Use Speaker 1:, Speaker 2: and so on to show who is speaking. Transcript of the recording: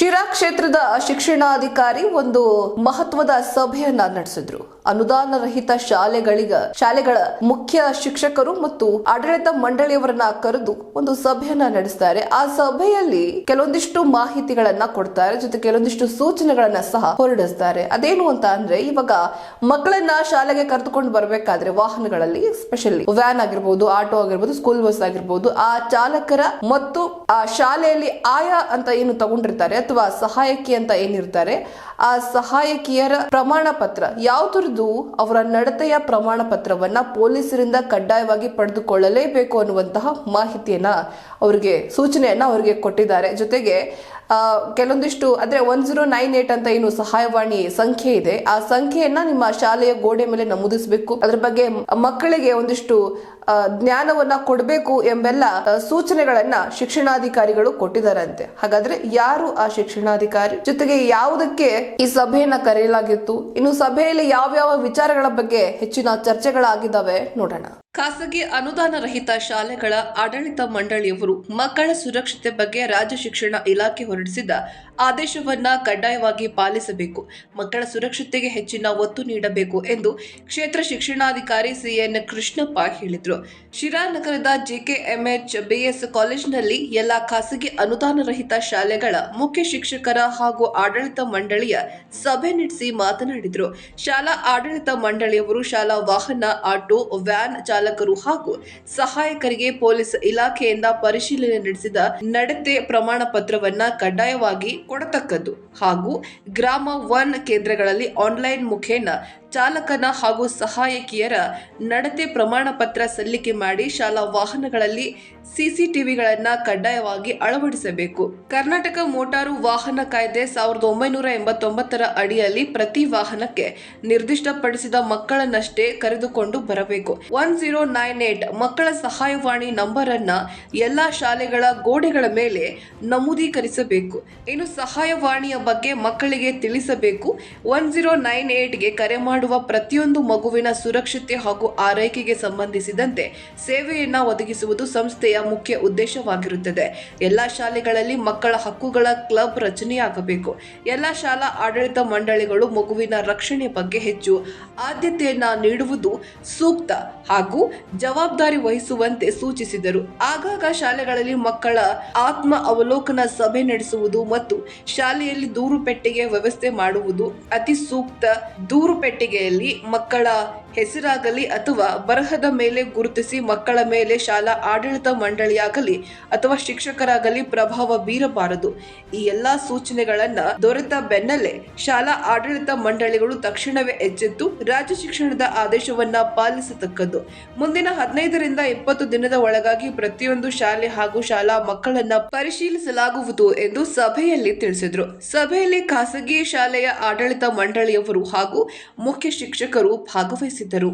Speaker 1: ಶಿರಾ ಕ್ಷೇತ್ರದ ಶಿಕ್ಷಣಾಧಿಕಾರಿ ಒಂದು ಮಹತ್ವದ ಸಭೆಯನ್ನ ನಡೆಸಿದ್ರು. ಅನುದಾನ ರಹಿತ ಶಾಲೆಗಳ ಮುಖ್ಯ ಶಿಕ್ಷಕರು ಮತ್ತು ಆಡಳಿತ ಮಂಡಳಿಯವರನ್ನ ಕರೆದು ಒಂದು ಸಭೆಯನ್ನ ನಡೆಸ್ತಾರೆ. ಆ ಸಭೆಯಲ್ಲಿ ಕೆಲವೊಂದಿಷ್ಟು ಮಾಹಿತಿಗಳನ್ನ ಕೊಡ್ತಾರೆ, ಜೊತೆ ಕೆಲವೊಂದಿಷ್ಟು ಸೂಚನೆಗಳನ್ನ ಸಹ ಹೊರಡಿಸ್ತಾರೆ. ಅದೇನು ಅಂತ ಅಂದ್ರೆ, ಇವಾಗ ಮಕ್ಕಳನ್ನ ಶಾಲೆಗೆ ಕರೆದುಕೊಂಡು ಬರಬೇಕಾದ್ರೆ ವಾಹನಗಳಲ್ಲಿ, ಸ್ಪೆಷಲಿ ವ್ಯಾನ್ ಆಗಿರ್ಬೋದು, ಆಟೋ ಆಗಿರ್ಬೋದು, ಸ್ಕೂಲ್ ಬಸ್ ಆಗಿರ್ಬೋದು, ಆ ಚಾಲಕರ ಮತ್ತು ಆ ಶಾಲೆಯಲ್ಲಿ ಆಯಾ ಅಂತ ಏನು ತಗೊಂಡಿರ್ತಾರೆ ಅಥವಾ ಸಹಾಯಕಿ ಅಂತ ಏನಿರ್ತಾರೆ, ಆ ಸಹಾಯಕಿಯರ ಪ್ರಮಾಣ ಪತ್ರ ಯಾವುದರದ್ದು, ಅವರ ನಡತೆಯ ಪ್ರಮಾಣ ಪತ್ರವನ್ನ ಪೊಲೀಸರಿಂದ ಕಡ್ಡಾಯವಾಗಿ ಪಡೆದುಕೊಳ್ಳಲೇಬೇಕು ಅನ್ನುವಂತಹ ಮಾಹಿತಿಯನ್ನ ಸೂಚನೆಯನ್ನ ಅವರಿಗೆ ಕೊಟ್ಟಿದ್ದಾರೆ. ಜೊತೆಗೆ ಕೆಲವೊಂದಿಷ್ಟು ಅಂದ್ರೆ 1098 ಅಂತ ಏನು ಸಹಾಯವಾಣಿ ಸಂಖ್ಯೆ ಇದೆ, ಆ ಸಂಖ್ಯೆಯನ್ನ ನಿಮ್ಮ ಶಾಲೆಯ ಗೋಡೆ ಮೇಲೆ ನಮೂದಿಸಬೇಕು. ಅದ್ರ ಬಗ್ಗೆ ಮಕ್ಕಳಿಗೆ ಒಂದಿಷ್ಟು ಜ್ಞಾನವನ್ನ ಕೊಡಬೇಕು ಎಂಬೆಲ್ಲ ಸೂಚನೆಗಳನ್ನ ಶಿಕ್ಷಣಾಧಿಕಾರಿಗಳು ಕೊಟ್ಟಿದ್ದಾರಂತೆ. ಹಾಗಾದ್ರೆ ಯಾರು ಆ ಶಿಕ್ಷಣಾಧಿಕಾರಿ, ಜೊತೆಗೆ ಯಾವುದಕ್ಕೆ ಈ ಸಭೆಯನ್ನ ಕರೆಯಲಾಗಿತ್ತು, ಇನ್ನು ಸಭೆಯಲ್ಲಿ ಯಾವ್ಯಾವ ವಿಚಾರಗಳ ಬಗ್ಗೆ ಹೆಚ್ಚಿನ ಚರ್ಚೆಗಳಾಗಿದ್ದಾವೆ ನೋಡೋಣ. ಖಾಸಗಿ ಅನುದಾನ ರಹಿತ ಶಾಲೆಗಳ ಆಡಳಿತ ಮಂಡಳಿಯವರು ಮಕ್ಕಳ ಸುರಕ್ಷತೆ ಬಗ್ಗೆ ರಾಜ್ಯ ಶಿಕ್ಷಣ ಇಲಾಖೆ ಹೊರಡಿಸಿದ ಆದೇಶವನ್ನ ಕಡ್ಡಾಯವಾಗಿ ಪಾಲಿಸಬೇಕು, ಮಕ್ಕಳ ಸುರಕ್ಷತೆಗೆ ಹೆಚ್ಚಿನ ಒತ್ತು ನೀಡಬೇಕು ಎಂದು ಕ್ಷೇತ್ರ ಶಿಕ್ಷಣಾಧಿಕಾರಿ ಸಿಎನ್ ಕೃಷ್ಣಪ್ಪ ಹೇಳಿದರು. ಶಿರಾ ನಗರದ ಜೆಕೆಎಂಎಚ್ ಬಿಎಸ್ ಕಾಲೇಜಿನಲ್ಲಿ ಎಲ್ಲಾ ಖಾಸಗಿ ಅನುದಾನ ರಹಿತ ಶಾಲೆಗಳ ಮುಖ್ಯ ಶಿಕ್ಷಕರ ಹಾಗೂ ಆಡಳಿತ ಮಂಡಳಿಯ ಸಭೆ ನಡೆಸಿ ಮಾತನಾಡಿದರು. ಶಾಲಾ ಆಡಳಿತ ಮಂಡಳಿಯವರು ಶಾಲಾ ವಾಹನ, ಆಟೋ, ವ್ಯಾನ್ ಚಾಲಕರು ಹಾಗೂ ಸಹಾಯಕರಿಗೆ ಪೊಲೀಸ್ ಇಲಾಖೆಯಿಂದ ಪರಿಶೀಲನೆ ನಡೆಸಿದ ನಡತೆ ಪ್ರಮಾಣ ಪತ್ರವನ್ನ ಕಡ್ಡಾಯವಾಗಿ ಕೊಡತಕ್ಕದ್ದು ಹಾಗೂ ಗ್ರಾಮ 1 ಕೇಂದ್ರಗಳಲ್ಲಿ ಆನ್ಲೈನ್ ಮುಖೇನ ಚಾಲಕನ ಹಾಗೂ ಸಹಾಯಕಿಯರ ನಡತೆ ಪ್ರಮಾಣ ಪತ್ರ ಸಲ್ಲಿಕೆ ಮಾಡಿ ಶಾಲಾ ವಾಹನಗಳಲ್ಲಿ ಸಿಸಿಟಿವಿಗಳನ್ನ ಕಡ್ಡಾಯವಾಗಿ ಅಳವಡಿಸಬೇಕು. ಕರ್ನಾಟಕ ಮೋಟಾರು ವಾಹನ ಕಾಯ್ದೆ 1989ರ ಅಡಿಯಲ್ಲಿ ಪ್ರತಿ ವಾಹನಕ್ಕೆ ನಿರ್ದಿಷ್ಟಪಡಿಸಿದ ಮಕ್ಕಳನ್ನಷ್ಟೇ ಕರೆದುಕೊಂಡು ಬರಬೇಕು. 1098 ಮಕ್ಕಳ ಸಹಾಯವಾಣಿ ನಂಬರ್ ಅನ್ನ ಎಲ್ಲಾ ಶಾಲೆಗಳ ಗೋಡೆಗಳ ಮೇಲೆ ನಮೂದೀಕರಿಸಬೇಕು. ಇನ್ನು ಸಹಾಯವಾಣಿಯ ಬಗ್ಗೆ ಮಕ್ಕಳಿಗೆ ತಿಳಿಸಬೇಕು. 1098ಗೆ ಕರೆ ಮಾಡುವ ಪ್ರತಿಯೊಂದು ಮಗುವಿನ ಸುರಕ್ಷತೆ ಹಾಗೂ ಆರೈಕೆಗೆ ಸಂಬಂಧಿಸಿದಂತೆ ಸೇವೆಯನ್ನ ಒದಗಿಸುವುದು ಸಂಸ್ಥೆಯ ಮುಖ್ಯ ಉದ್ದೇಶವಾಗಿರುತ್ತದೆ. ಎಲ್ಲಾ ಶಾಲೆಗಳಲ್ಲಿ ಮಕ್ಕಳ ಹಕ್ಕುಗಳ ಕ್ಲಬ್ ರಚನೆಯಾಗಬೇಕು. ಎಲ್ಲಾ ಶಾಲಾ ಆಡಳಿತ ಮಂಡಳಿಗಳು ಮಗುವಿನ ರಕ್ಷಣೆ ಬಗ್ಗೆ ಹೆಚ್ಚು ಆದ್ಯತೆಯನ್ನ ನೀಡುವುದು ಸೂಕ್ತ ಹಾಗೂ ಜವಾಬ್ದಾರಿ ವಹಿಸುವಂತೆ ಸೂಚಿಸಿದರು. ಆಗಾಗ ಶಾಲೆಗಳಲ್ಲಿ ಮಕ್ಕಳ ಆತ್ಮ ಅವಲೋಕನ ಸಭೆ ನಡೆಸುವುದು ಮತ್ತು ಶಾಲೆಯಲ್ಲಿ ದೂರು ಪೆಟ್ಟಿಗೆ ವ್ಯವಸ್ಥೆ ಮಾಡುವುದು ಅತಿ ಸೂಕ್ತ. ದೂರು ಪೆಟ್ಟಿಗೆಯಲ್ಲಿ ಮಕ್ಕಳ ಹೆಸರಾಗಲಿ ಅಥವಾ ಬರಹದ ಮೇಲೆ ಗುರುತಿಸಿ ಮಕ್ಕಳ ಮೇಲೆ ಶಾಲಾ ಆಡಳಿತ ಮಂಡಳಿಯಾಗಲಿ ಅಥವಾ ಶಿಕ್ಷಕರಾಗಲಿ ಪ್ರಭಾವ ಬೀರಬಾರದು. ಈ ಎಲ್ಲಾ ಸೂಚನೆಗಳನ್ನ ದೊರೆತ ಬೆನ್ನಲ್ಲೇ ಶಾಲಾ ಆಡಳಿತ ಮಂಡಳಿಗಳು ತಕ್ಷಣವೇ ಎಚ್ಚೆತ್ತು ರಾಜ್ಯ ಶಿಕ್ಷಣದ ಆದೇಶವನ್ನ ಪಾಲಿಸತಕ್ಕದ್ದು. ಮುಂದಿನ 15ರಿಂದ 20 ದಿನದ ಒಳಗಾಗಿ ಪ್ರತಿಯೊಂದು ಶಾಲೆ ಹಾಗೂ ಶಾಲಾ ಮಕ್ಕಳನ್ನ ಪರಿಶೀಲಿಸಲಾಗುವುದು ಎಂದು ಸಭೆಯಲ್ಲಿ ತಿಳಿಸಿದರು. ಸಭೆಯಲ್ಲಿ ಖಾಸಗಿ ಶಾಲೆಯ ಆಡಳಿತ ಮಂಡಳಿಯವರು ಹಾಗೂ ಮುಖ್ಯ ಶಿಕ್ಷಕರು ಭಾಗವಹಿಸಿದ್ದರು.